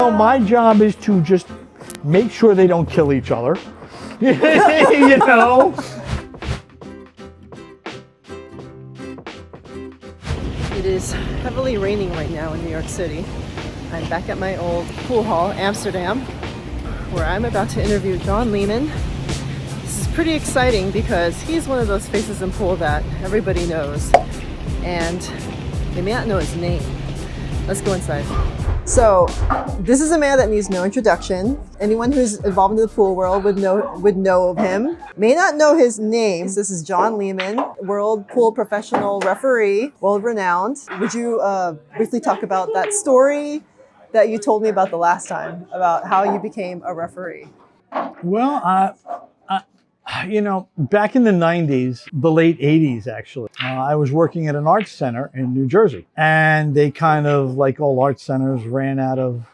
So my job is to just make sure they don't kill each other. You know? It is heavily raining right now in New York City. I'm back at my old pool hall, Amsterdam, where I'm about to interview John Leyman. This is pretty exciting because he's one of those faces in pool that everybody knows, and they may not know his name. Let's go inside. So, this is a man that needs no introduction. Anyone who's involved in the pool world would know of him. May not know his name. This is John Leyman, world pool professional referee, world-renowned. Would you briefly talk about that story that you told me about the last time, about how you became a referee? Well, you know, back in the 90s, the late 80s actually, I was working at an arts center in New Jersey. And they kind of, like all arts centers, ran out of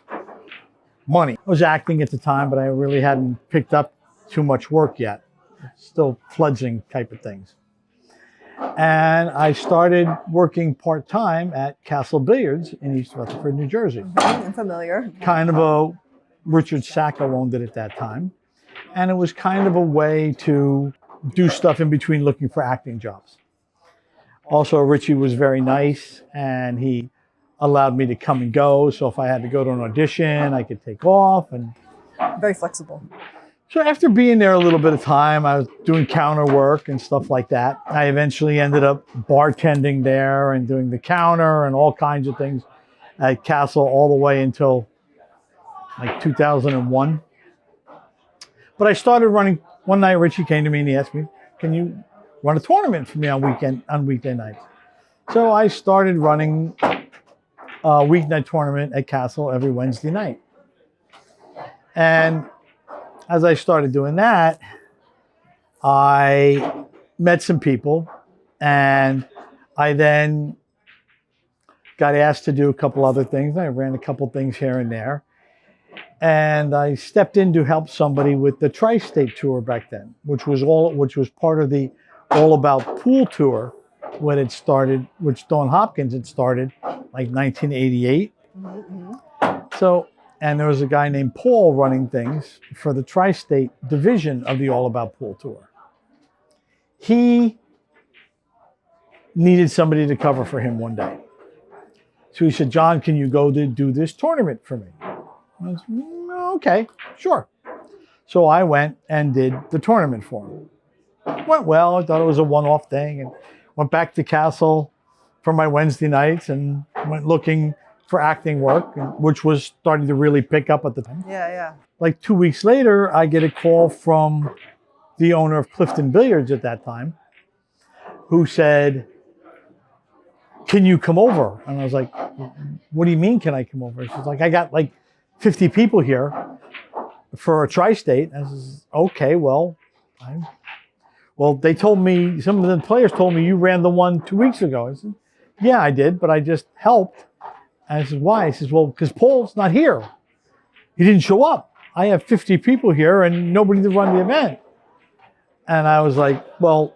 money. I was acting at the time, but I really hadn't picked up too much work yet. Still fledgling type of things. And I started working part-time at Castle Billiards in East Rutherford, New Jersey. I'm familiar. Kind of a Richard Sacco owned it at that time. And it was kind of a way to do stuff in between looking for acting jobs. Also, Richie was very nice and he allowed me to come and go. So if I had to go to an audition, I could take off. And very flexible. so after being there a little bit of time, I was doing counter work and stuff like that. I eventually ended up bartending there and doing the counter and all kinds of things at Castle all the way until like 2001. But I started running. One night, Richie came to me and he asked me, "Can you run a tournament for me on weekday nights?" So I started running a weeknight tournament at Castle every Wednesday night. And as I started doing that, I met some people, and I then got asked to do a couple other things. I ran a couple things here and there. And I stepped in to help somebody with the TriState Tour back then, which was part of the All About Pool Tour when it started, which Dawn Hopkins had started like 1988. Mm-hmm. So, and there was a guy named Paul running things for the TriState division of the All About Pool Tour. He needed somebody to cover for him one day. So he said, "John, can you go to do this tournament for me?" I was, okay, sure. So I went and did the tournament for him. Went well. I thought it was a one-off thing, and went back to Castle for my Wednesday nights and went looking for acting work, which was starting to really pick up at the time. Yeah. Like 2 weeks later, I get a call from the owner of Clifton Billiards at that time, who said, "Can you come over?" And I was like, "What do you mean, can I come over?" She's like, "I got like 50 people here for a tri-state." I says, "Okay, well, they told me, some of the players told me you ran the one 2 weeks ago." I said, "Yeah, I did, but I just helped." And I said, "Why?" He says, "Well, because Paul's not here. He didn't show up. I have 50 people here and nobody to run the event." And I was like, "Well,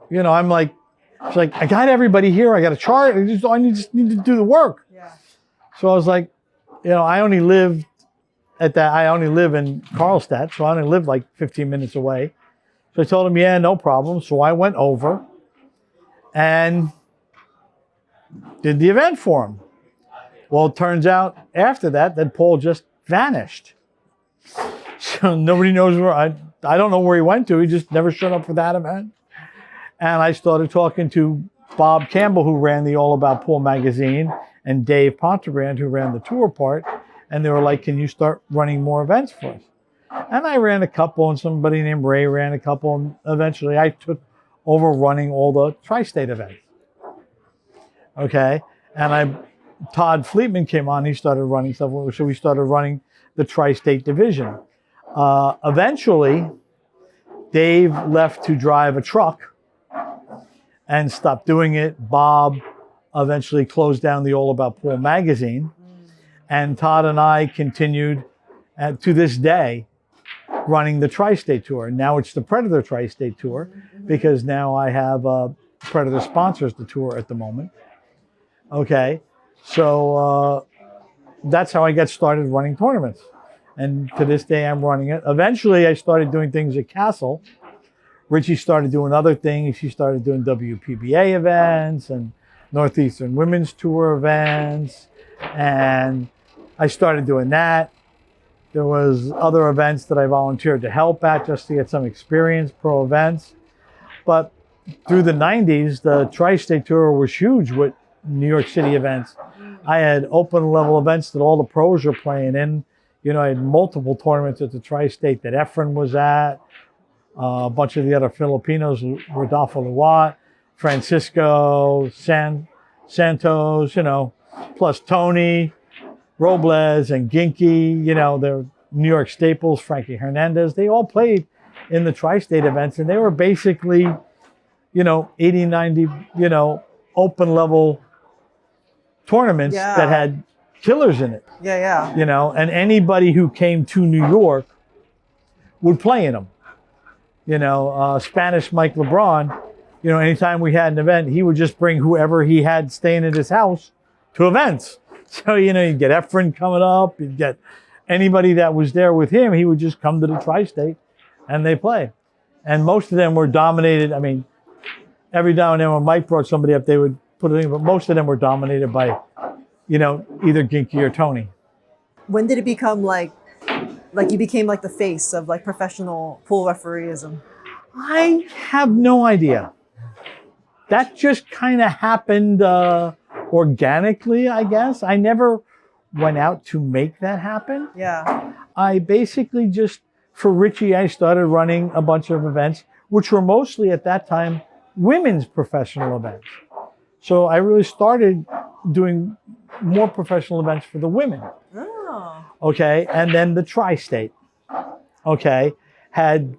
you know," I'm like, she's like, "I got everybody here. I got a chart. I just need to do the work." Yeah. So I was like, you know, I only live in Carlstadt, so I only live like 15 minutes away. So I told him, "Yeah, no problem." So I went over and did the event for him. Well, it turns out after that Paul just vanished. So nobody knows where, I don't know where he went to. He just never showed up for that event. And I started talking to Bob Campbell, who ran the All About Pool magazine, and Dave Pontebrand, who ran the tour part. And they were like, "Can you start running more events for us?" And I ran a couple, and somebody named Ray ran a couple. And eventually I took over running all the tri-state events. Okay. And Todd Fleetman came on, he started running stuff. So we started running the tri-state division. Eventually, Dave left to drive a truck and stopped doing it. Bob eventually closed down the All About Pool magazine. And Todd and I continued to this day running the TriState Tour. Now it's the Predator TriState Tour because now I have Predator sponsors the tour at the moment. Okay, so that's how I got started running tournaments. And to this day, I'm running it. Eventually, I started doing things at Castle. Richie started doing other things. She started doing WPBA events and Northeastern Women's Tour events. And I started doing that. There was other events that I volunteered to help at just to get some experience, pro events. But through the 90s, the TriState Tour was huge with New York City events. I had open level events that all the pros were playing in. You know, I had multiple tournaments at the Tri-State that Efren was at. A bunch of the other Filipinos, Rodolfo Luat, Francisco, Santos, you know, plus Tony, Robles, and Ginky, you know, the New York staples, Frankie Hernandez. They all played in the Tri-State events, and they were basically, you know, 80, 90, you know, open level tournaments that had killers in it. Yeah. You know, and anybody who came to New York would play in them. You know, Spanish Mike LeBron, you know, anytime we had an event, he would just bring whoever he had staying at his house to events. So, you know, you'd get Efren coming up, you'd get anybody that was there with him, he would just come to the Tri-State and they play. And most of them were dominated. I mean, every now and then when Mike brought somebody up, they would put it in, but most of them were dominated by, you know, either Ginky or Tony. When did it become like you became like the face of like professional pool refereeism? I have no idea. That just kind of happened organically, I guess. I never went out to make that happen. Yeah. I basically just, for Richie, I started running a bunch of events, which were mostly at that time women's professional events. So I really started doing more professional events for the women. Oh. Okay, and then the Tri-State, okay, had,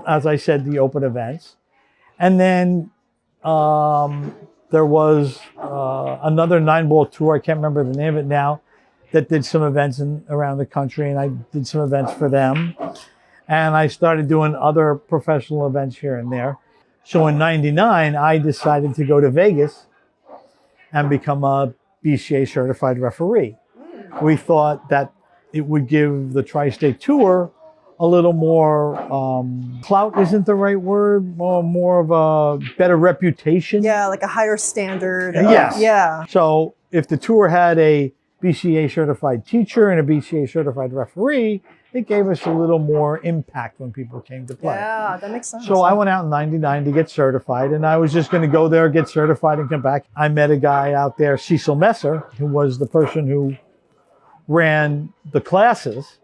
as I said, the open events. And then there was another 9-ball tour, I can't remember the name of it now, that did some events around the country, and I did some events for them. And I started doing other professional events here and there. So in '99, I decided to go to Vegas and become a BCA certified referee. We thought that it would give the TriState Tour a little more, clout isn't the right word, more of a better reputation. Yeah, like a higher standard. Yes. Yeah. So if the tour had a BCA certified teacher and a BCA certified referee, it gave us a little more impact when people came to play. Yeah, that makes sense. So I went out in '99 to get certified, and I was just going to go there, get certified, and come back. I met a guy out there, Cecil Messer, who was the person who ran the classes.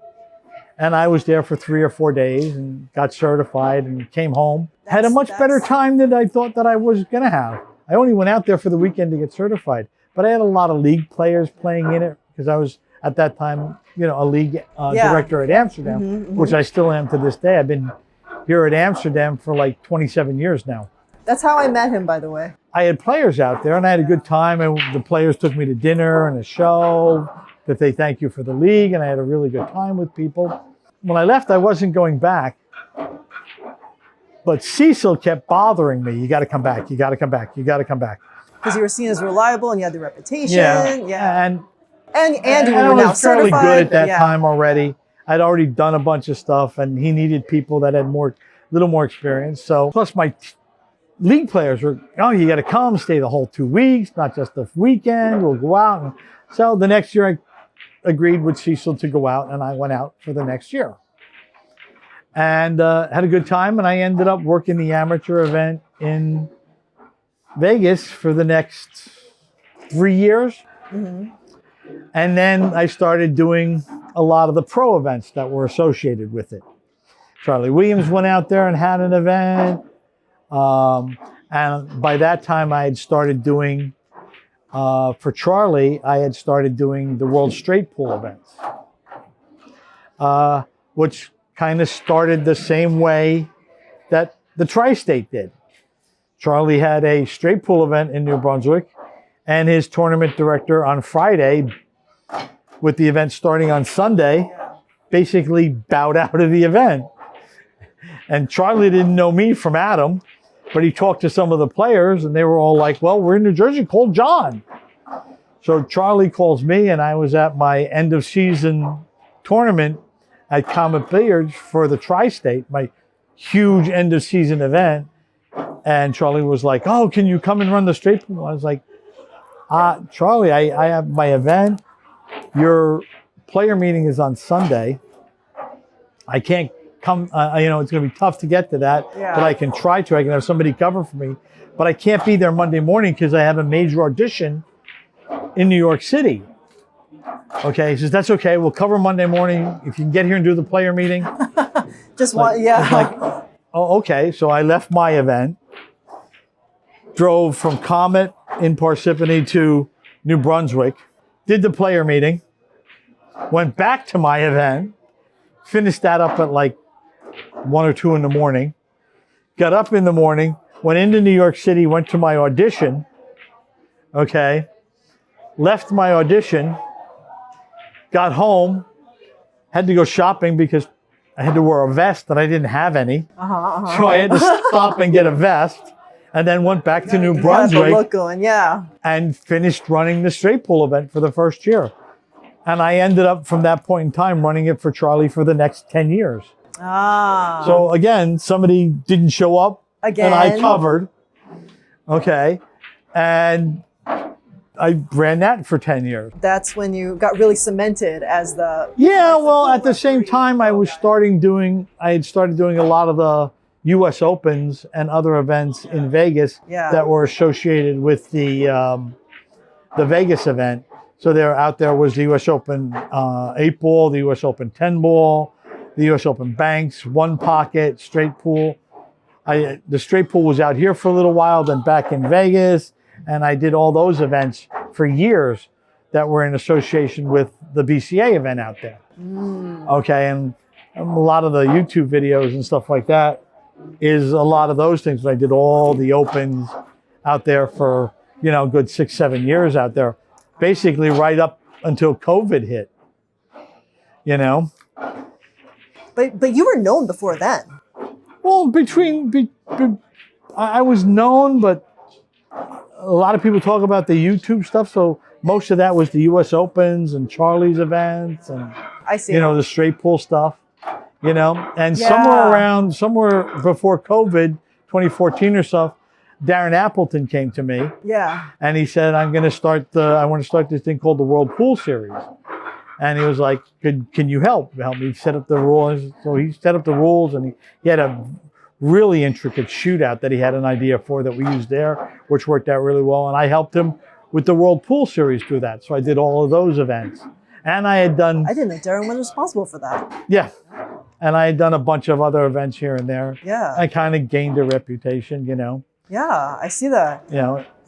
And I was there for 3 or 4 days and got certified and came home. Had a much better time than I thought that I was going to have. I only went out there for the weekend to get certified. But I had a lot of league players playing in it because I was, at that time, you know, a league director at Amsterdam, which I still am to this day. I've been here at Amsterdam for like 27 years now. That's how I met him, by the way. I had players out there, and I had a good time. And the players took me to dinner and a show that they thank you for the league, and I had a really good time with people. When I left, I wasn't going back. But Cecil kept bothering me. You got to come back. You got to come back. You got to come back. Because you were seen as reliable and you had the reputation. Yeah. And you I were now was fairly certified. good at that time already. I'd already done a bunch of stuff, and he needed people that had little more experience. So plus my league players were, oh, you got to come, stay the whole 2 weeks, not just the weekend. We'll go out. And so the next year I agreed with Cecil to go out, and I went out for the next year. And had a good time, and I ended up working the amateur event in Vegas for the next 3 years. Mm-hmm. And then I started doing a lot of the pro events that were associated with it. Charlie Williams went out there and had an event. And by that time, I had started doing, for Charlie, I had started doing the World Straight Pool events, which kind of started the same way that the Tri-State did. Charlie had a straight pool event in New Brunswick, and his tournament director on Friday, with the event starting on Sunday, basically bowed out of the event. And Charlie didn't know me from Adam, but he talked to some of the players, and they were all like, well, we're in New Jersey, call John. So Charlie calls me, and I was at my end of season tournament at Comet Billiards for the TriState, my huge end of season event. And Charlie was like, "Oh, can you come and run the straight pool?" I was like, Charlie, I have my event. Your player meeting is on Sunday. I can't come, it's going to be tough to get to that, but I can try to. I can have somebody cover for me. But I can't be there Monday morning because I have a major audition in New York City. Okay, he says, "That's okay. We'll cover Monday morning. If you can get here and do the player meeting." Oh, okay. So I left my event, drove from Comet in Parsippany to New Brunswick, did the player meeting, went back to my event, finished that up at like 1 or 2 in the morning, got up in the morning, went into New York City, went to my audition, okay, left my audition, got home, had to go shopping because I had to wear a vest and I didn't have any. So I had to stop and get a vest, and then went back to New Brunswick and finished running the straight pool event for the first year. And I ended up from that point in time running it for Charlie for the next 10 years. So again, somebody didn't show up and I covered. Okay. And I ran that for 10 years. That's when you got really cemented as the... Yeah, well, at the same time, I had started doing a lot of the U.S. Opens and other events in Vegas that were associated with the Vegas event. So out there was the U.S. Open 8-ball, the U.S. Open 10-ball, the U.S. Open Banks, One Pocket, Straight Pool. The Straight Pool was out here for a little while, then back in Vegas. And I did all those events for years that were in association with the BCA event out there. Okay, and a lot of the YouTube videos and stuff like that is a lot of those things. I did all the opens out there for, good 6-7 years out there, basically right up until COVID hit, But you were known before then. Well, I was known, but a lot of people talk about the YouTube stuff, so most of that was the U.S. Opens and Charlie's events and the straight pool stuff, And somewhere before COVID, 2014 or so, Darren Appleton came to me. Yeah. And he said, I want to start this thing called the World Pool Series. And he was like, can you help me set up the rules? So he set up the rules, and he had a really intricate shootout that he had an idea for that we used there, which worked out really well. And I helped him with the World Pool Series through that. So I did all of those events. And I didn't know Darren was responsible for that. Yeah. And I had done a bunch of other events here and there. Yeah. I kind of gained a reputation, Yeah, I see that.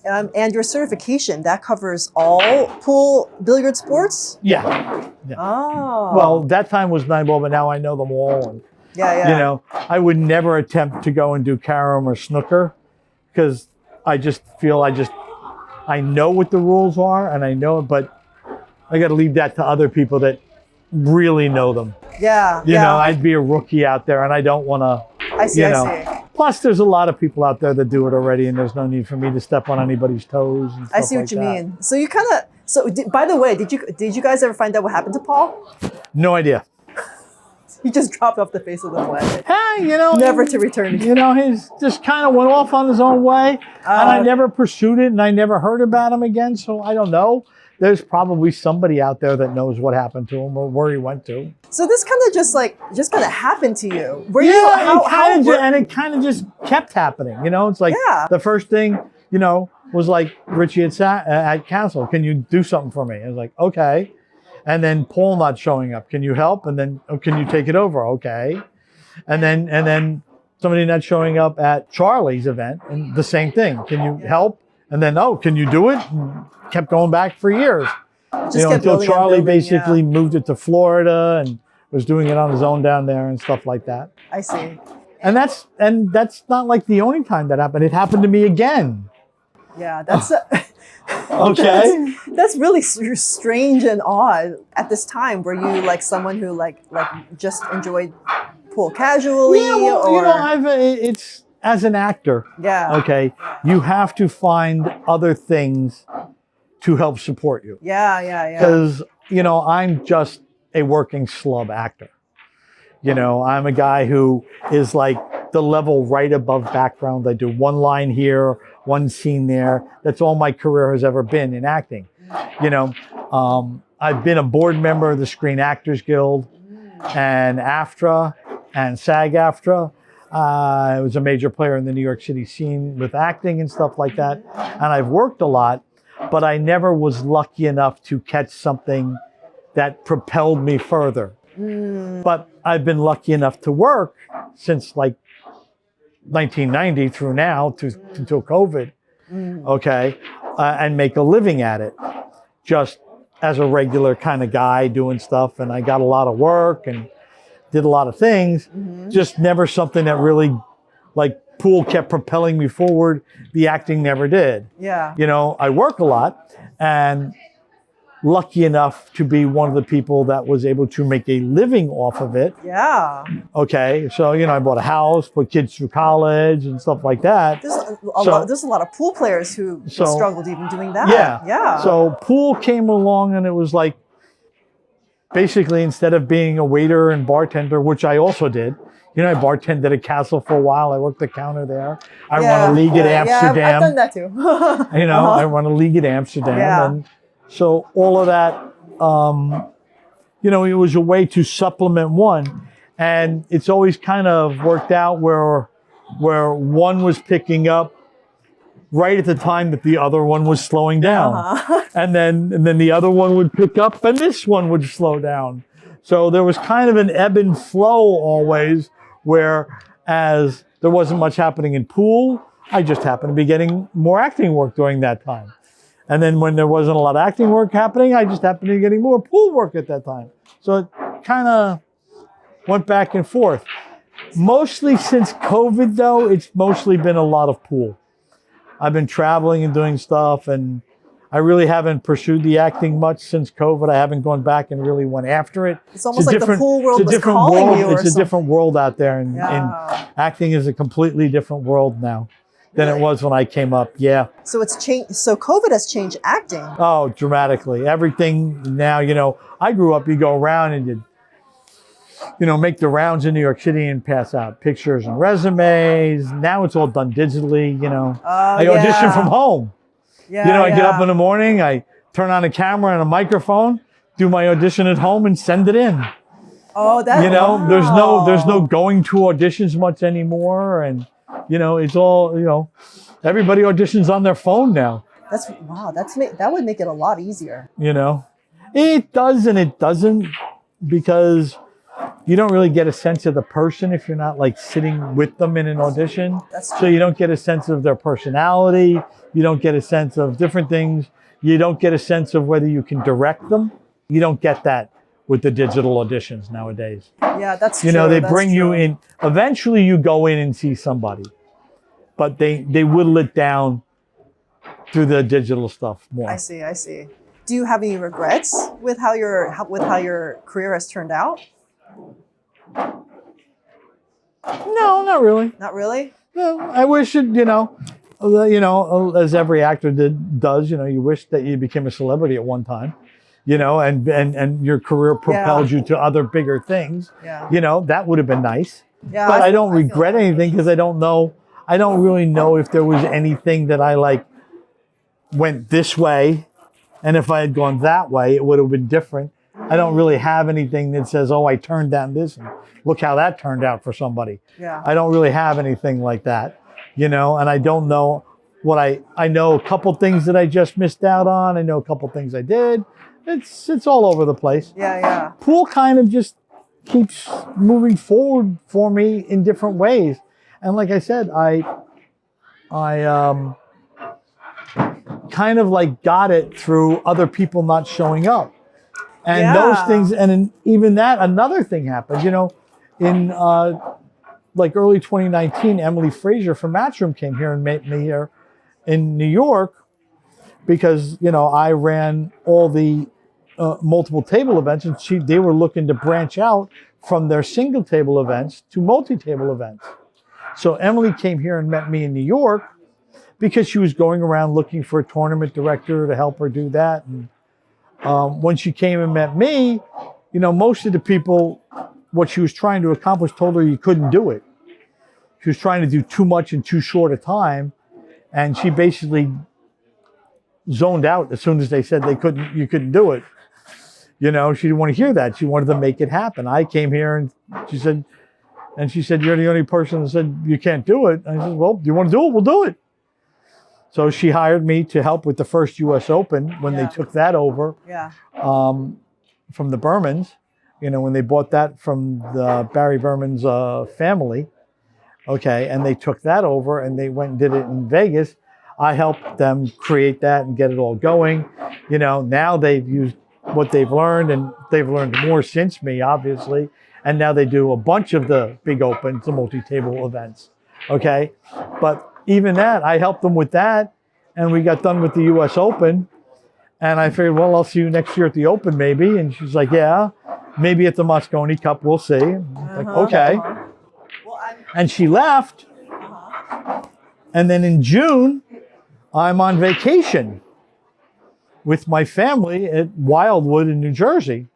And your certification, that covers all pool billiard sports? Yeah. Oh. Well, that time was 9-ball, but now I know them all. And I would never attempt to go and do carom or snooker because I just feel I know what the rules are and I know it, but I got to leave that to other people that really know them. Yeah. I'd be a rookie out there and I don't want to, I see. Plus, there's a lot of people out there that do it already and there's no need for me to step on anybody's toes. And stuff I see what you mean. So you kind of, by the way, did you guys ever find out what happened to Paul? No idea. He just dropped off the face of the planet. Hey, never to return again. He's just kind of went off on his own way, and I never pursued it, and I never heard about him again. So I don't know. There's probably somebody out there that knows what happened to him or where he went to. So this kind of just kind of happened to you. And it kind of just kept happening. It's like the first thing, was like Richie at Castle. Can you do something for me? I was like, okay. And then Paul not showing up. Can you help? And then, can you take it over? Okay. And then somebody not showing up at Charlie's event, and the same thing. Can you help? And then, can you do it? And kept going back for years. Until Charlie basically moved it to Florida and was doing it on his own down there and stuff like that. I see. And that's not like the only time that happened. It happened to me again. Yeah, that's okay. That's really strange and odd at this time. Were you like someone who like just enjoyed pool casually? Yeah, well, it's as an actor. Yeah. Okay, you have to find other things to help support you. Yeah. Because, I'm just a working slub actor. I'm a guy who is like the level right above background. I do one line here, one scene there. That's all my career has ever been in acting. I've been a board member of the Screen Actors Guild and AFTRA and SAG-AFTRA. I was a major player in the New York City scene with acting and stuff like that. And I've worked a lot, but I never was lucky enough to catch something that propelled me further. But I've been lucky enough to work since like 1990 through now until COVID, okay, and make a living at it, just as a regular kind of guy doing stuff. And I got a lot of work and did a lot of things, just never something that really, like, pool kept propelling me forward. The acting never did. Yeah. I work a lot, and lucky enough to be one of the people that was able to make a living off of it. Yeah. Okay. So, I bought a house, put kids through college and stuff like that. There's a lot of pool players who struggled even doing that. Yeah. So pool came along, and it was like, basically, instead of being a waiter and bartender, which I also did, I bartended at Castle for a while. I worked the counter there. I run a league at Amsterdam. Yeah, I've done that too. I run a league at Amsterdam. Yeah. And so all of that, it was a way to supplement one. And it's always kind of worked out where one was picking up right at the time that the other one was slowing down. And then the other one would pick up and this one would slow down. So there was kind of an ebb and flow always, whereas there wasn't much happening in pool. I just happened to be getting more acting work during that time. And then when there wasn't a lot of acting work happening, I just happened to be getting more pool work at that time. So it kind of went back and forth. Mostly since COVID, though, it's mostly been a lot of pool. I've been traveling and doing stuff, and I really haven't pursued the acting much since COVID. I haven't gone back and really went after it. It's almost like the pool world was calling you. It's a different world out there, and acting is a completely different world now than it was when I came up. Yeah. So it's changed. So COVID has changed acting. Oh, dramatically. Everything now, I grew up, you go around and you'd, make the rounds in New York City and pass out pictures and resumes. Now it's all done digitally, I audition from home. Yeah, I get up in the morning, I turn on a camera and a microphone, do my audition at home and send it in. Oh, that. There's no going to auditions much anymore, and it's all, everybody auditions on their phone now. That would make it a lot easier. It does and it doesn't, because you don't really get a sense of the person if you're not like sitting with them in an audition. So you don't get a sense of their personality. You don't get a sense of different things. You don't get a sense of whether you can direct them. You don't get that with the digital auditions nowadays. Yeah, that's true. They bring you in. Eventually you go in and see somebody, but they whittle it down through the digital stuff more. I see. Do you have any regrets with how your career has turned out? No, not really. Not really? No, I wish it, as every actor does, you wish that you became a celebrity at one time, and your career propelled you to other bigger things. Yeah. That would have been nice. Yeah, but I don't regret anything, because I don't really know if there was anything that I went this way, and if I had gone that way, it would have been different. I don't really have anything that says, oh, I turned down this and look how that turned out for somebody. Yeah. I don't really have anything like that, and I don't know what I know a couple things that I just missed out on. I know a couple things I did. It's all over the place. Yeah. Pool kind of just keeps moving forward for me in different ways. And like I said, I kind of got it through other people not showing up. And those things, and even that, another thing happened, in early 2019, Emily Frazier from Matchroom came here and met me here in New York, because, I ran all the multiple table events, and they were looking to branch out from their single table events to multi-table events. So Emily came here and met me in New York, because she was going around looking for a tournament director to help her do that. And when she came and met me, you know, most of the people, what she was trying to accomplish told her you couldn't do it. She was trying to do too much in too short a time. And she basically zoned out as soon as they said you couldn't do it. You know, she didn't want to hear that. She wanted to make it happen. I came here and she said, you're the only person that said you can't do it. And I said, well, do you want to do it? We'll do it. So she hired me to help with the first US Open when they took that over from the Bermans, you know, when they bought that from the Barry Berman's family. Okay, and they took that over and they went and did it in Vegas. I helped them create that and get it all going. You know, now they've used what they've learned, and they've learned more since me, obviously. And now they do a bunch of the big opens, the multi-table events. Okay, but even that, I helped them with that, and we got done with the US Open. And I figured, well, I'll see you next year at the Open, maybe. And she's like, yeah, maybe at the Moscone Cup, we'll see. Like, okay. And she left. And then in June, I'm on vacation with my family at Wildwood in New Jersey.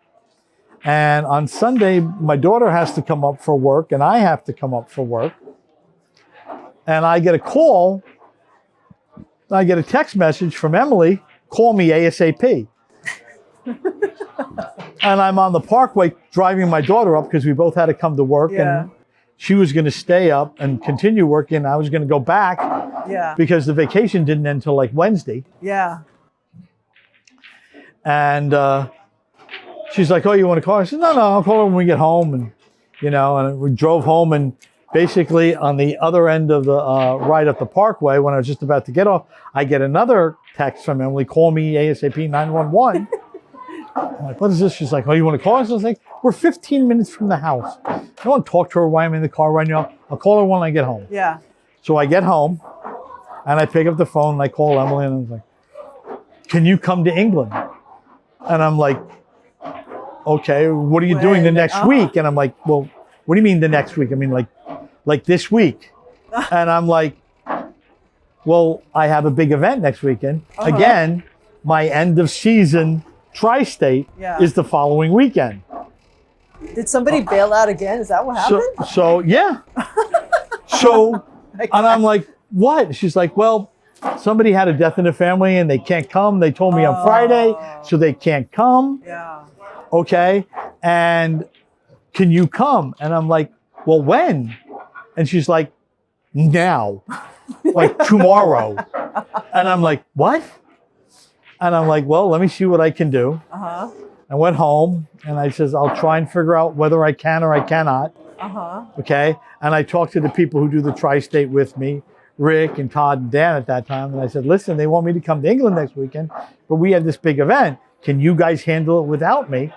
And on Sunday, my daughter has to come up for work, and I have to come up for work. And I get a call. I get a text message from Emily, call me ASAP. And I'm on the Parkway driving my daughter up because we both had to come to work. And she was going to stay up and continue working. I was going to go back because the vacation didn't end until like Wednesday. Yeah. And she's like, oh, you want to call? I said, no, I'll call her when we get home. And, you know, and we drove home, and basically on the other end of the ride up the Parkway, when I was just about to get off, I get another text from Emily, call me ASAP 911. I'm like, what is this? She's like, oh, you want to call us? I was like, we're 15 minutes from the house. I don't want to talk to her while I'm in the car right now. I'll call her when I get home. Yeah. So I get home, and I pick up the phone, and I call Emily, and I was like, can you come to England? And I'm like, okay, what are you doing the next week? And I'm like, well, what do you mean the next week? I mean, like this week. And I'm like, well, I have a big event next weekend. Again, my end of season TriState is the following weekend. Did somebody bail out again? Is that what happened? So yeah. So, and I'm like, what? She's like, well, somebody had a death in the family and they can't come. They told me on Friday, so they can't come. Yeah. Okay. And can you come? And I'm like, well, when? And she's like, now, like tomorrow. And I'm like, what? And I'm like, well, let me see what I can do. I went home and I says, I'll try and figure out whether I can or I cannot. Okay. And I talked to the people who do the TriState with me, Rick and Todd and Dan at that time. And I said, listen, they want me to come to England next weekend, but we have this big event. Can you guys handle it without me?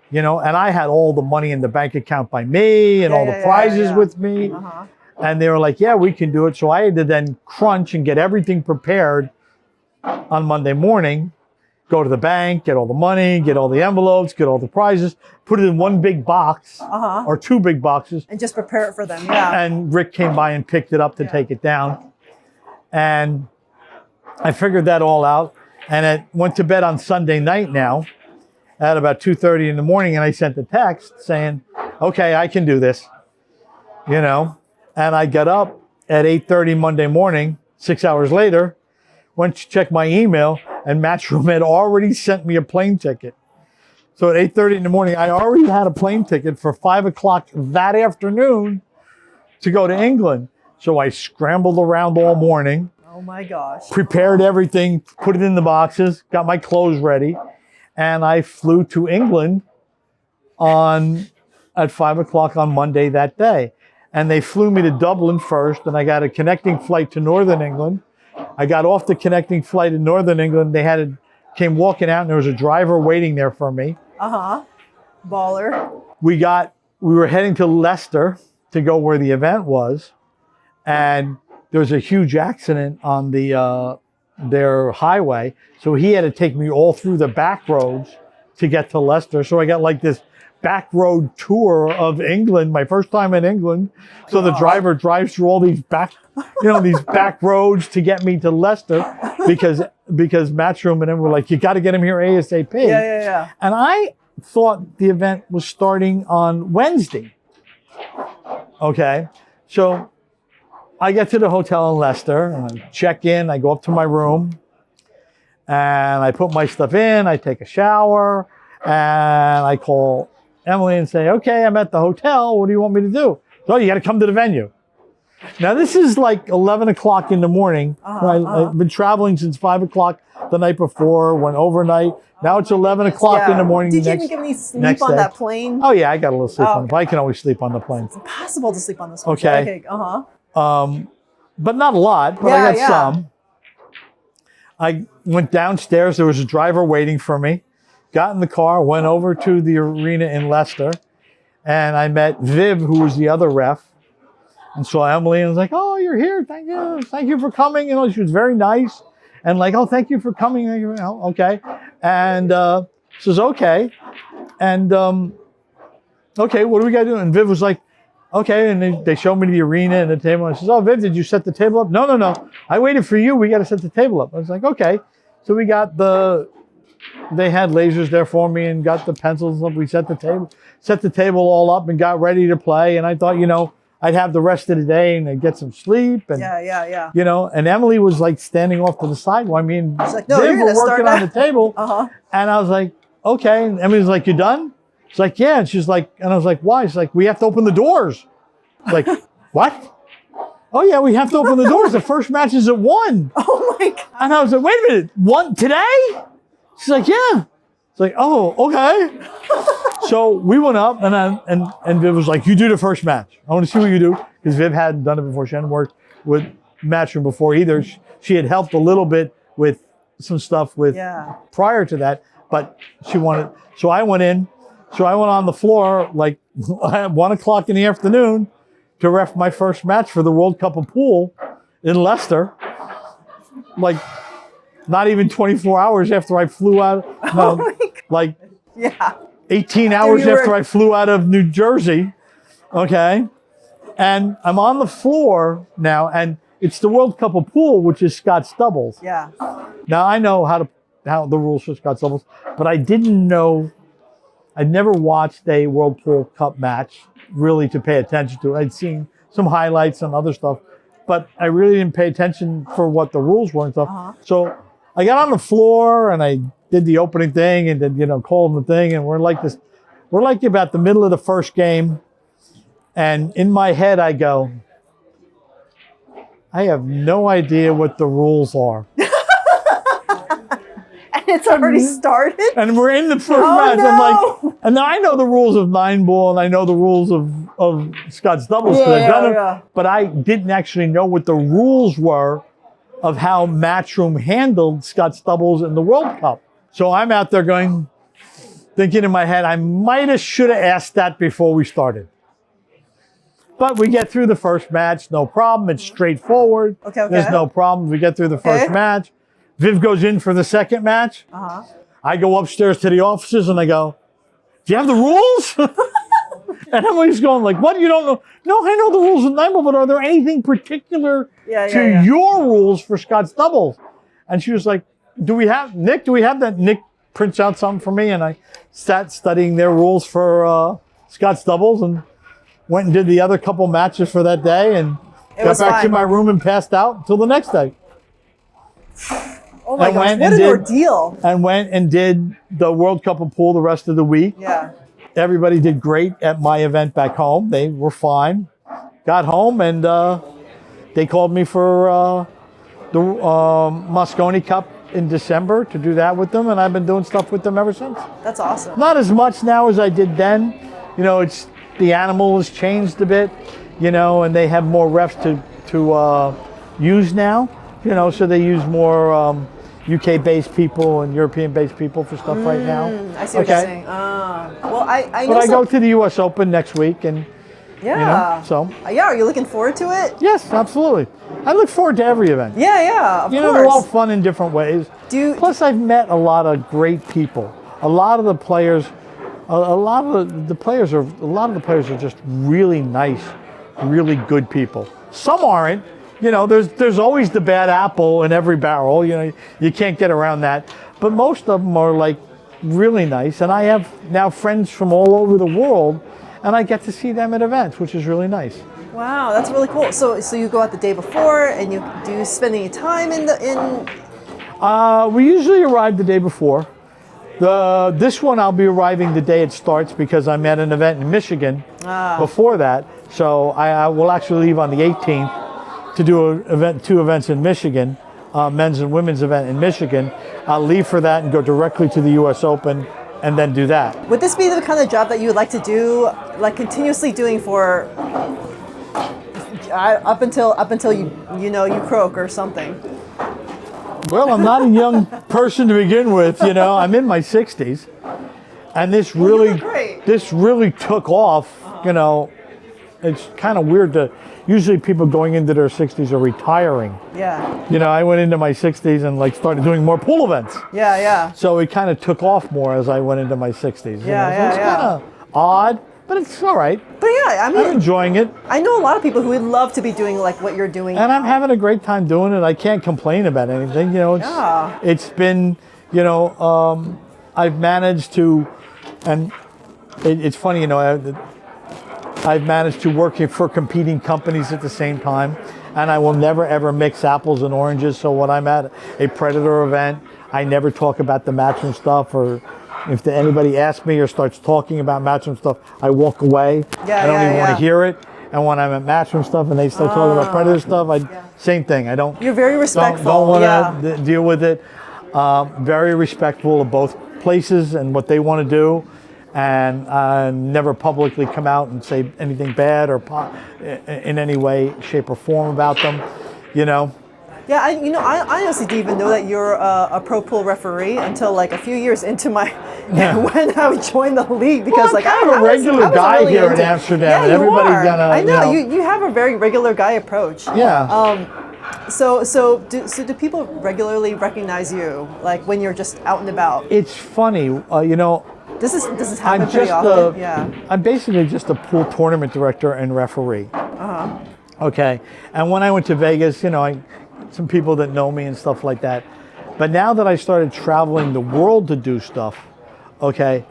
You know, and I had all the money in the bank account by me and all the prizes with me. And they were like, yeah, we can do it. So I had to then crunch and get everything prepared on Monday morning, go to the bank, get all the money, get all the envelopes, get all the prizes, put it in one big box or two big boxes. And just prepare it for them, yeah. And Rick came by and picked it up to take it down. And I figured that all out. And I went to bed on Sunday night now at about 2:30 in the morning. And I sent a text saying, okay, I can do this, you know. And I got up at 8:30 Monday morning, 6 hours later, went to check my email, and Matchroom had already sent me a plane ticket. So at 8:30 in the morning, I already had a plane ticket for 5 o'clock that afternoon to go to England. So I scrambled around all morning. Oh my gosh. Prepared everything, put it in the boxes, got my clothes ready, and I flew to England at 5 o'clock on Monday that day. And they flew me to Dublin first, and I got a connecting flight to Northern England. I got off the connecting flight in Northern England. They came walking out, and there was a driver waiting there for me. Baller. We were heading to Leicester to go where the event was, and there was a huge accident on their highway. So he had to take me all through the back roads to get to Leicester. So I got like this back road tour of England, my first time in England. So the driver drives through all these these back roads to get me to Leicester because Matchroom and them were like, you got to get him here ASAP. Yeah. And I thought the event was starting on Wednesday. Okay. So I get to the hotel in Leicester and I check in, I go up to my room and I put my stuff in, I take a shower and I call Emily and say, okay, I'm at the hotel. What do you want me to do? So you got to come to the venue. Now this is like 11 o'clock in the morning. I've been traveling since 5 o'clock the night before, went overnight. Now it's 11 o'clock in the morning. Did you even get any sleep on that plane? Oh yeah, I got a little sleep on the plane. I can always sleep on the plane. It's impossible to sleep on this one. Okay. But not a lot, but I got some. I went downstairs. There was a driver waiting for me. Got in the car, went over to the arena in Leicester, and I met Viv, who was the other ref, and saw Emily, and was like, "Oh, you're here! Thank you for coming." You know, she was very nice, and like, "Oh, thank you for coming." Okay, and says, "Okay," and okay, what do we got to do? And Viv was like, "Okay," and they showed me the arena and the table. And I says, "Oh, Viv, did you set the table up?" No. I waited for you. We got to set the table up. I was like, "Okay." So we got they had lasers there for me and got the pencils up. We set the table all up and got ready to play. And I thought, I'd have the rest of the day and I'd get some sleep. And, and Emily was like standing off to the side. Well, I mean, like, no, they were working on the table. And I was like, okay. And Emily was like, you done? She's like, yeah. And she's like, and I was like, why? She's like, we have to open the doors. I was like, what? Oh yeah, we have to open the doors. The first match is at 1. Oh my God. And I was like, wait a minute, 1 today? She's like, yeah. It's like, oh, okay. So we went up and Viv was like, you do the first match. I want to see what you do. Because Viv hadn't done it before. She hadn't worked with Matchroom before either. She had helped a little bit with some stuff prior to that, but she wanted, so I went in. So I went on the floor like at 1 o'clock in the afternoon to ref my first match for the World Cup of Pool in Leicester. Like, not even 24 hours after I flew out. No, like 18 hours after I flew out of New Jersey. Okay. And I'm on the floor now, and it's the World Cup of Pool, which is Scott's doubles. Yeah. Now I know how the rules for Scott's doubles, but I didn't know. I'd never watched a World Pool Cup match really to pay attention to. I'd seen some highlights and other stuff, but I really didn't pay attention for what the rules were and stuff. So I got on the floor and I did the opening thing and then, called them the thing. And we're like about the middle of the first game. And in my head, I go, I have no idea what the rules are. It's already started? And we're in the first match. No. I'm like, and I know the rules of 9-ball and I know the rules of Scott's doubles because I've done them, but I didn't actually know what the rules were of how Matchroom handled Scott's doubles in the World Cup. So I'm out there thinking in my head, I should have asked that before we started. But we get through the first match, no problem. It's straightforward. Okay. There's no problem. We get through the first match. Viv goes in for the second match. I go upstairs to the offices and I go, do you have the rules? And Emily's going like, what? You don't know? No, I know the rules of 9-ball, but are there anything particular to your rules for Scott's doubles? And she was like, do we have that? Nick prints out something for me. And I sat studying their rules for Scott's doubles and went and did the other couple matches for that day and got back to my room and passed out until the next day. Oh my gosh, what an ordeal. And went and did the World Cup of Pool the rest of the week. Yeah. Everybody did great at my event back home. They were fine. Got home and they called me for the Moscone Cup in December to do that with them. And I've been doing stuff with them ever since. That's awesome. Not as much now as I did then. It's the animal has changed a bit, and they have more refs to use now. So they use more UK-based people and European-based people for stuff right now. I see what you're saying. Well, I know. But I go to the U.S. Open next week, and are you looking forward to it? Yes, absolutely. I look forward to every event. Yeah, of course. They're all fun in different ways. Plus, I've met a lot of great people. A lot of the players A lot of the players are just really nice, really good people. Some aren't. You know, there's always the bad apple in every barrel. You know, you can't get around that. But most of them are like really nice. And I have now friends from all over the world, and I get to see them at events, which is really nice. Wow, that's really cool. So you go out the day before, and do you spend any time in? We usually arrive the day before. This one I'll be arriving the day it starts because I'm at an event in Michigan before that. So I will actually leave on the 18th to do two events in Michigan, men's and women's event in Michigan. I'll leave for that and go directly to the U.S. Open and then do that. Would this be the kind of job that you would like to do, like continuously doing for up until you croak or something? Well, I'm not a young person to begin with. You know, I'm in my 60s, and this really took off. You know, it's kind of weird to. Usually people going into their 60s are retiring. Yeah. You know, I went into my 60s and like started doing more pool events. Yeah, yeah. So it kind of took off more as I went into my 60s. Yeah, so it's kind of odd, but it's all right. But yeah, I mean, I'm enjoying it. I know a lot of people who would love to be doing like what you're doing. And I'm having a great time doing it. I can't complain about anything. You know, it's been, you know, I've managed to, and it's funny, you know, I've managed to work for competing companies at the same time, and I will never ever mix apples and oranges. So when I'm at a Predator event, I never talk about the Matchroom stuff, or if anybody asks me or starts talking about Matchroom stuff, I walk away. I don't even want to hear it. And when I'm at Matchroom stuff and they start talking about Predator stuff, same thing. I don't. You're very respectful. Don't want to deal with it. Very respectful of both places and what they want to do. And never publicly come out and say anything bad or in any way, shape, or form about them, you know. Yeah, I honestly didn't even know that you're a pro pool referee until like a few years into my when I joined the league, because well, I'm kind of a regular guy really here in Amsterdam. Yeah, everybody's gonna. I know you have a very regular guy approach. Yeah. So do people regularly recognize you, like when you're just out and about? It's funny, you know. Does this happen pretty often? Yeah. I'm basically just a pool tournament director and referee. Okay. And when I went to Vegas, you know, some people that know me and stuff like that. But now that I started traveling the world to do stuff, okay,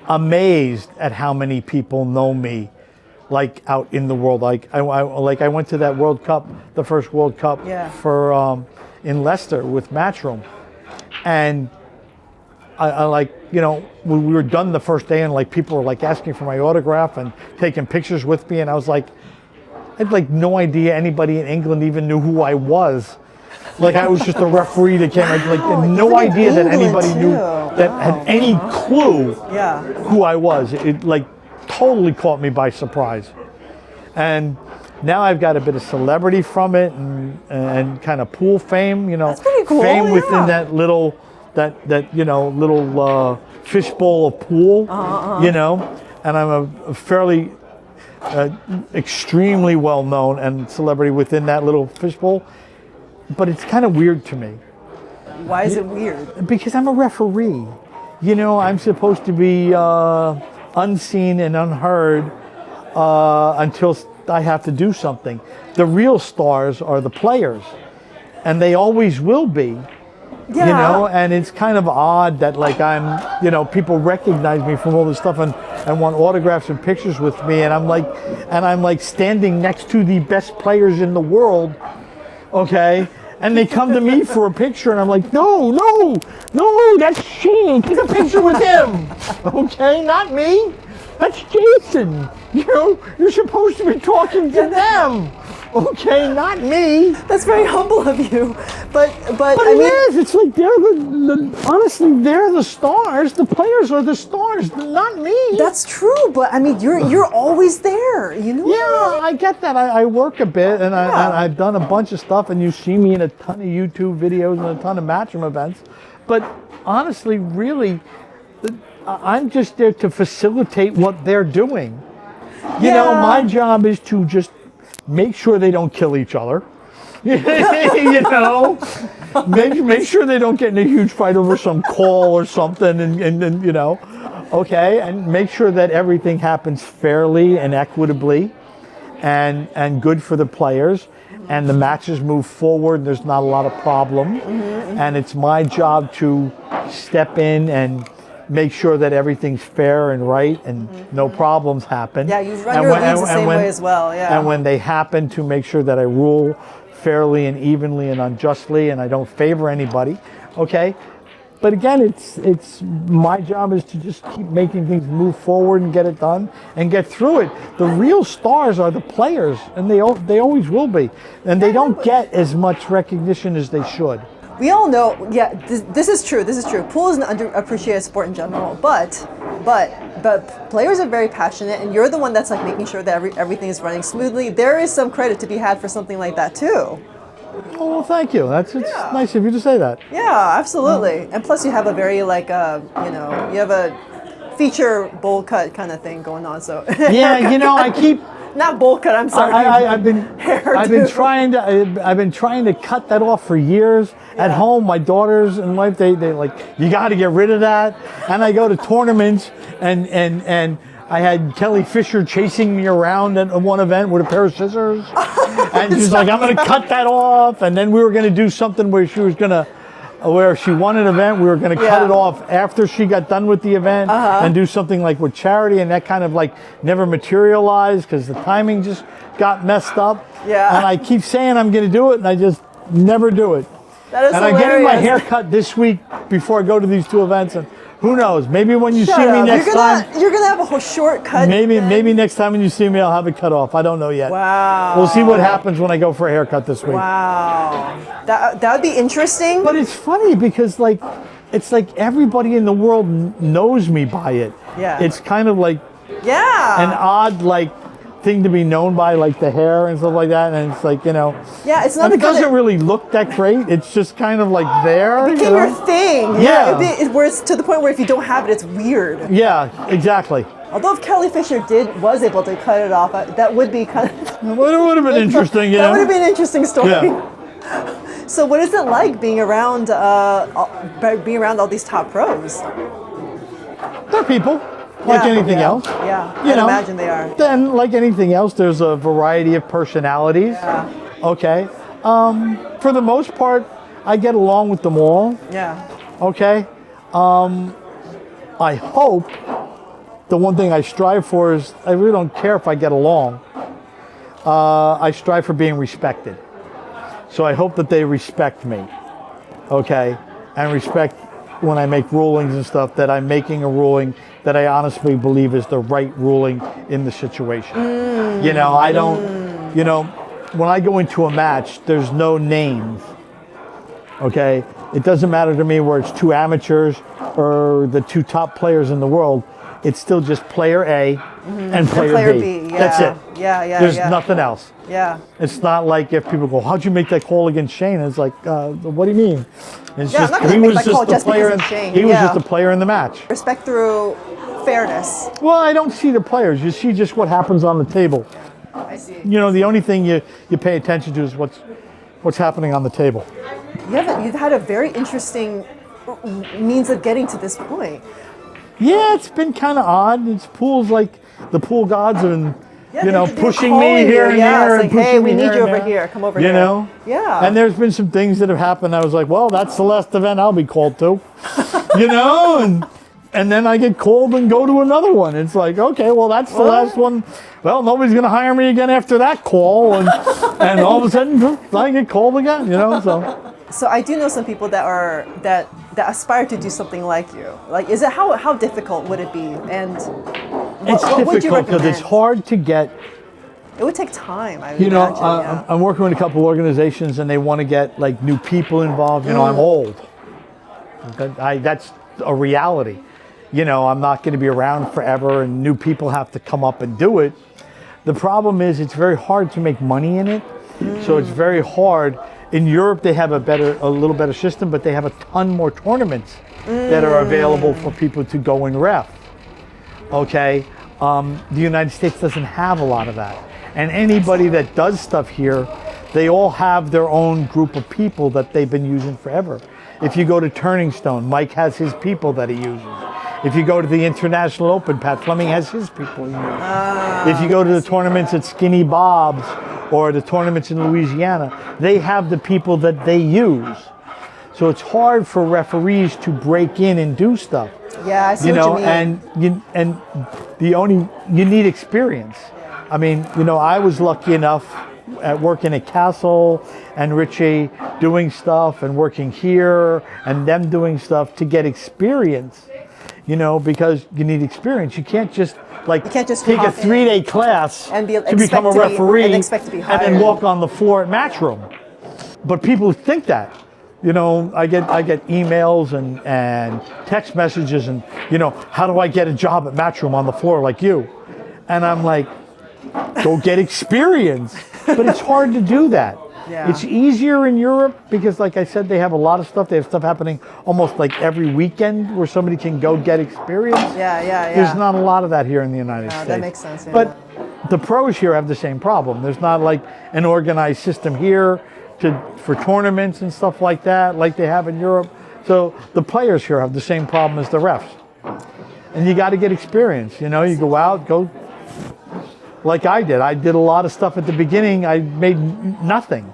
amazed at how many people know me, like out in the world. Like I went to that World Cup, the first World Cup for in Leicester with Matchroom, and I like, you know, we were done the first day and like people were like asking for my autograph and taking pictures with me, and I was like, I had like no idea anybody in England even knew who I was. Like I was just a referee that came, like no idea that anybody knew, that had any clue who I was. It like totally caught me by surprise. And now I've got a bit of celebrity from it and kind of pool fame, you know. That's pretty cool, fame within that little, that you know, little fishbowl of pool, you know. And I'm a fairly extremely well known and celebrity within that little fishbowl. But it's kind of weird to me. Why is it weird? Because I'm a referee. You know, I'm supposed to be unseen and unheard until I have to do something. The real stars are the players, and they always will be. Yeah. You know, and it's kind of odd that like I'm, you know, people recognize me from all this stuff and want autographs and pictures with me, and I'm like standing next to the best players in the world, okay, and they come to me for a picture, and I'm like, no, that's Shane, take a picture with him, okay, not me, that's Jason, you know, you're supposed to be talking to them. Okay, not me. That's very humble of you, but I mean, it is. It's like they're honestly, they're the stars. The players are the stars, not me. That's true, but I mean, you're always there, you know. Yeah, I get that. I work a bit, and I've done a bunch of stuff, and you see me in a ton of YouTube videos and a ton of Matchroom events. But honestly, really, I'm just there to facilitate what they're doing. You know, my job is to just make sure they don't kill each other. You know, make sure they don't get in a huge fight over some call or something, and you know, Okay, and make sure that everything happens fairly and equitably and good for the players, and the matches move forward. There's not a lot of problem, and it's my job to step in and make sure that everything's fair and right and no problems happen. Yeah, you run your leagues the same way as well, yeah. And when they happen, to make sure that I rule fairly and evenly and unjustly, and I don't favor anybody, okay? But again, it's my job is to just keep making things move forward and get it done and get through it. The real stars are the players, and they always will be. And they don't get as much recognition as they should. We all know, yeah, this is true. This is true. Pool is an underappreciated sport in general, but players are very passionate, and you're the one that's like making sure that everything is running smoothly. There is some credit to be had for something like that too. Oh, well, thank you. It's nice of you to say that. Yeah, absolutely. And plus, you have a very you have a feature bowl cut kind of thing going on. So yeah, I keep. Not bowl cut. I'm sorry. I've been trying to cut that off for years. At home, my daughters and wife, they like, you got to get rid of that. And I go to tournaments, and I had Kelly Fisher chasing me around at one event with a pair of scissors, and she's like, I'm going to cut that off. And then we were going to do something where she won an event, we were going to cut it off after she got done with the event and do something like with charity, and that kind of like never materialized because the timing just got messed up. Yeah. And I keep saying I'm going to do it, and I just never do it. That is hilarious. I'm getting my hair cut this week before I go to these two events, and who knows? Maybe when you see me next time, you're gonna have a whole shortcut. Maybe next time when you see me, I'll have it cut off. I don't know yet. Wow. We'll see what happens when I go for a haircut this week. Wow. That would be interesting. But it's funny because it's like everybody in the world knows me by it. Yeah. It's kind of like an odd thing to be known by, like the hair and stuff like that, and it's like yeah, it's not. It doesn't really look that great. It's just kind of like there. It became your thing. Yeah. Where it's to the point where if you don't have it, it's weird. Yeah, exactly. Although if Kelly Fisher was able to cut it off, that would be kind of. It would have been interesting. That would have been an interesting story. Yeah. So what is it like being around all these top pros? They're people. Like anything else. Yeah, I imagine they are. Then, like anything else, there's a variety of personalities. Yeah. Okay. For the most part, I get along with them all. Yeah. Okay. I hope the one thing I strive for is I really don't care if I get along. I strive for being respected. So I hope that they respect me. Okay. And respect when I make rulings and stuff, that I'm making a ruling that I honestly believe is the right ruling in the situation. I don't, when I go into a match, there's no names, okay? It doesn't matter to me where it's two amateurs or the two top players in the world. It's still just player A and player B. Yeah. That's it. Yeah. There's nothing else. Yeah. It's not like if people go, how'd you make that call against Shane? It's like, what do you mean? It's I'm not gonna make that call just because it's Shane. He was just a player in the match. Respect through fairness. Well, I don't see the players. You see just what happens on the table. I see. The only thing you pay attention to is what's happening on the table. You've had a very interesting means of getting to this point. Yeah, it's been kind of odd. It's pools like the pool gods and they're pushing me here and there. It's like, hey, we need you over here. Come over here. Yeah. And there's been some things that have happened. I was like, well, that's the last event I'll be called to. And then I get called and go to another one. It's like, okay, well, that's the last one. Well, nobody's going to hire me again after that call. And all of a sudden, I get called again, So I do know some people that aspire to do something like you. Like, how difficult would it be? And it's difficult because it's hard to get. It would take time. I would imagine, I'm working with a couple of organizations, and they want to get like new people involved. I'm old. That's a reality. I'm not going to be around forever, and new people have to come up and do it. The problem is it's very hard to make money in it. So it's very hard. In Europe, they have a little better system, but they have a ton more tournaments that are available for people to go and ref. Okay, the United States doesn't have a lot of that. And anybody that does stuff here, they all have their own group of people that they've been using forever. If you go to Turning Stone, Mike has his people that he uses. If you go to the International Open, Pat Fleming has his people he uses. If you go to the tournaments at Skinny Bob's or the tournaments in Louisiana, they have the people that they use. So it's hard for referees to break in and do stuff. Yeah, I see what you mean. And you need experience. I mean, I was lucky enough at working at Castle and Richie doing stuff and working here and them doing stuff to get experience. Because you need experience. You can't just take a 3-day class and to become a referee and expect to be hired. and then walk on the floor at Matchroom. But people think that. I get emails and text messages and, how do I get a job at Matchroom on the floor like you? And I'm like, go get experience. But it's hard to do that. Yeah. It's easier in Europe because, like I said, they have a lot of stuff. They have stuff happening almost like every weekend where somebody can go get experience. Yeah. There's not a lot of that here in the United States. That makes sense. Yeah. But the pros here have the same problem. There's not like an organized system here for tournaments and stuff like that, like they have in Europe. So the players here have the same problem as the refs. And you got to get experience. You go out, go like I did. I did a lot of stuff at the beginning. I made nothing.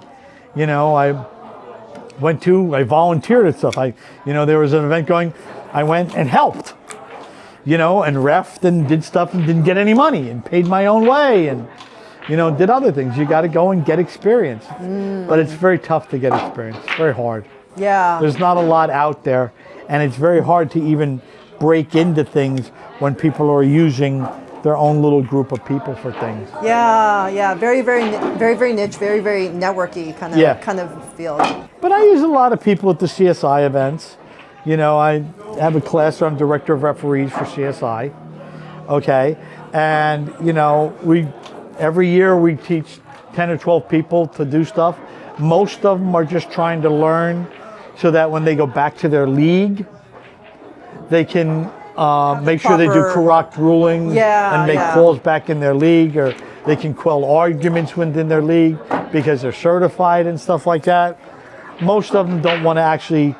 I volunteered at stuff. There was an event going, I went and helped, and refed and did stuff and didn't get any money and paid my own way and, did other things. You got to go and get experience. But it's very tough to get experience. It's very hard. Yeah. There's not a lot out there, and it's very hard to even break into things when people are using their own little group of people for things. Yeah. Very, very niche, very, very networky kind of field. But I use a lot of people at the CSI events. I have a class where I'm director of referees for CSI. Okay. And, every year we teach 10 or 12 people to do stuff. Most of them are just trying to learn so that when they go back to their league, they can make sure they do correct rulings and make calls back in their league, or they can quell arguments within their league because they're certified and stuff like that. Most of them don't want to actually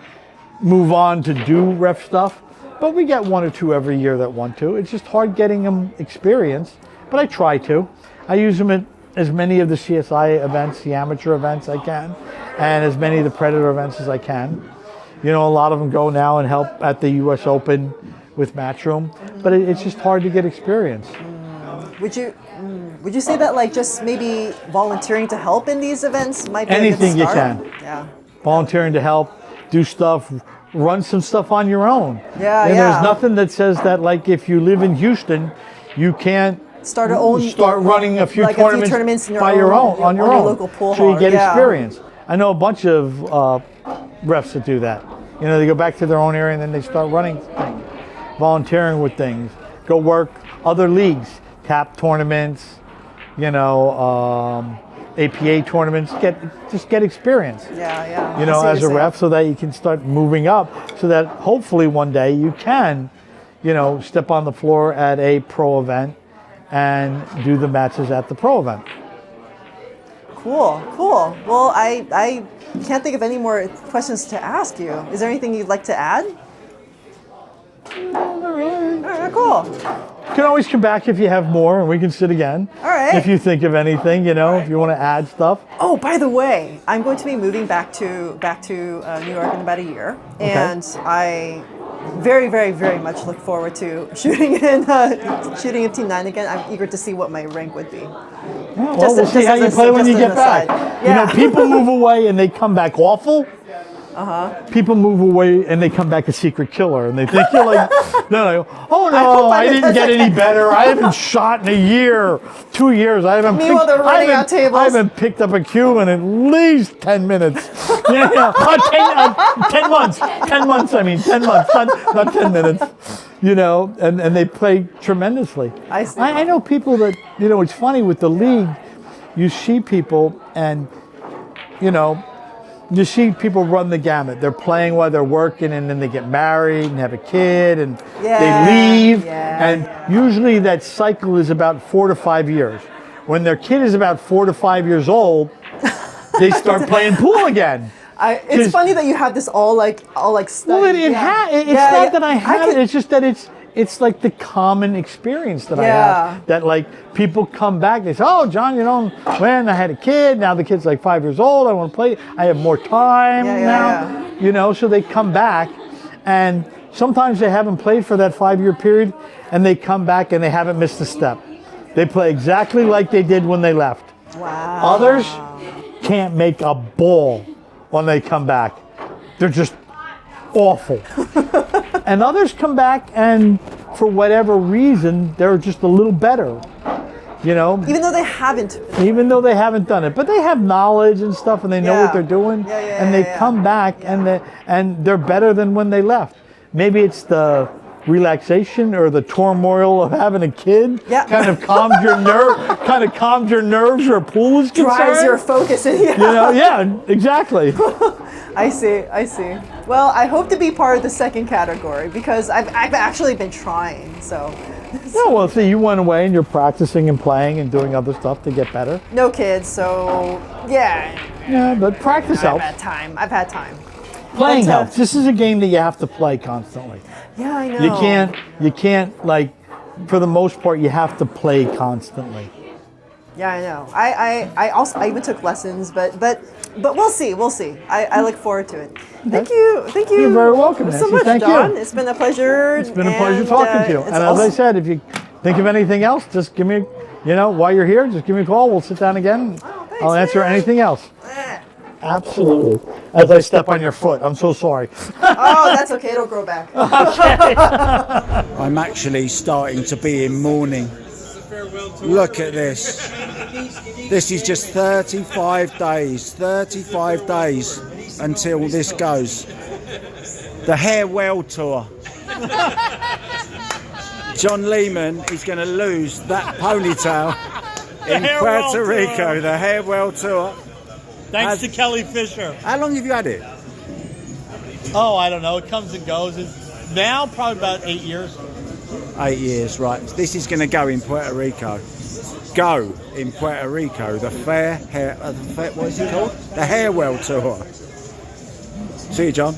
move on to do ref stuff, but we get 1 or 2 every year that want to. It's just hard getting them experience, but I try to. I use them at as many of the CSI events, the amateur events I can, and as many of the Predator events as I can. A lot of them go now and help at the US Open with Matchroom, but it's just hard to get experience. Would you say that just maybe volunteering to help in these events might be anything a good start? you can? Yeah. Volunteering to help, do stuff, run some stuff on your own. Yeah. There's nothing that says that if you live in Houston, you can't start running a few tournaments on your own local pool so you get experience. I know a bunch of refs that do that. They go back to their own area and then they start running things, volunteering with things, go work other leagues, tap tournaments, APA tournaments, get experience. Yeah. As a ref, so that you can start moving up, so that hopefully one day you can, step on the floor at a pro event and do the matches at the pro event. Cool. Well, I can't think of any more questions to ask you. Is there anything you'd like to add? No, not really. All right, cool. You can always come back if you have more, and we can sit again. All right. If you think of anything, if you want to add stuff. Oh, by the way, I'm going to be moving back to New York in about a year, and I very, very, very much look forward to shooting in Team 9 again. I'm eager to see what my rank would be. Well, we'll see how you play when you get back. Yeah. People move away and they come back awful. People move away and they come back a secret killer, and they think you're like, no, oh no, I didn't get any better. I haven't shot in a year, 2 years. I haven't picked up a cue in at least 10 minutes. 10 months. 10 months. I mean, 10 months, not 10 minutes. And they play tremendously. I see. I know people that, it's funny with the league, you see people and, you see people run the gamut. They're playing while they're working, and then they get married and have a kid, and they leave. Usually that cycle is about 4 to 5 years. When their kid is about 4 to 5 years old, they start playing pool again. It's funny that you have this all study. Well, it's not that I have it. It's just that it's like the common experience that I Yeah. have. That like people come back, they say, "Oh, John, you know, when I had a kid, now the kid's like 5 years old. I want to play. I have more time now." Yeah. You know, so they come back, and sometimes they haven't played for that 5-year period, and they come back and they haven't missed a step. They play exactly like they did when they left. Wow. Others can't make a ball when they come back. They're just awful. And others come back and for whatever reason, they're just a little better. You know, Even though they haven't. done it, but they have knowledge and stuff, and they know what they're doing, and they come back and they're better than when they left. Maybe it's the relaxation or the turmoil of having a kid kind of calms your nerves where a pool is concerned. Drives your focus in. You know, exactly. I see. Well, I hope to be part of the second category because I've actually been trying. So. No, well, see, you went away and you're practicing and playing and doing other stuff to get better. No kids, so yeah. Yeah, but practice helps. I've had time. Playing But, helps. This is a game that you have to play constantly. Yeah, I know. You can't like, for the most part, you have to play constantly. Yeah, I know. I even took lessons, but we'll see. I look forward to it. Thank you. You're very welcome, so Nancy. much, Thank Don. you. It's been a pleasure. It's been a pleasure talking to you. And as I said, if you think of anything else, just give me, while you're here, just give me a call. We'll sit down again. Thanks, I'll answer man. anything else. Absolutely. As I step on your foot, I'm so sorry. Oh, that's okay. It'll grow back. I'm actually starting to be in mourning. Look at this. This is just 35 days until this goes. The Hairwell Tour. John Leyman is going to lose that ponytail in Puerto Rico. The Hairwell Tour. Thanks to Kelly Fisher. How long have you had it? Oh, I don't know. It comes and goes. It's now probably about 8 years. 8 years, right. This is going to go in Puerto Rico. Go in Puerto Rico. The what is it called? The Hairwell Tour. See you, John.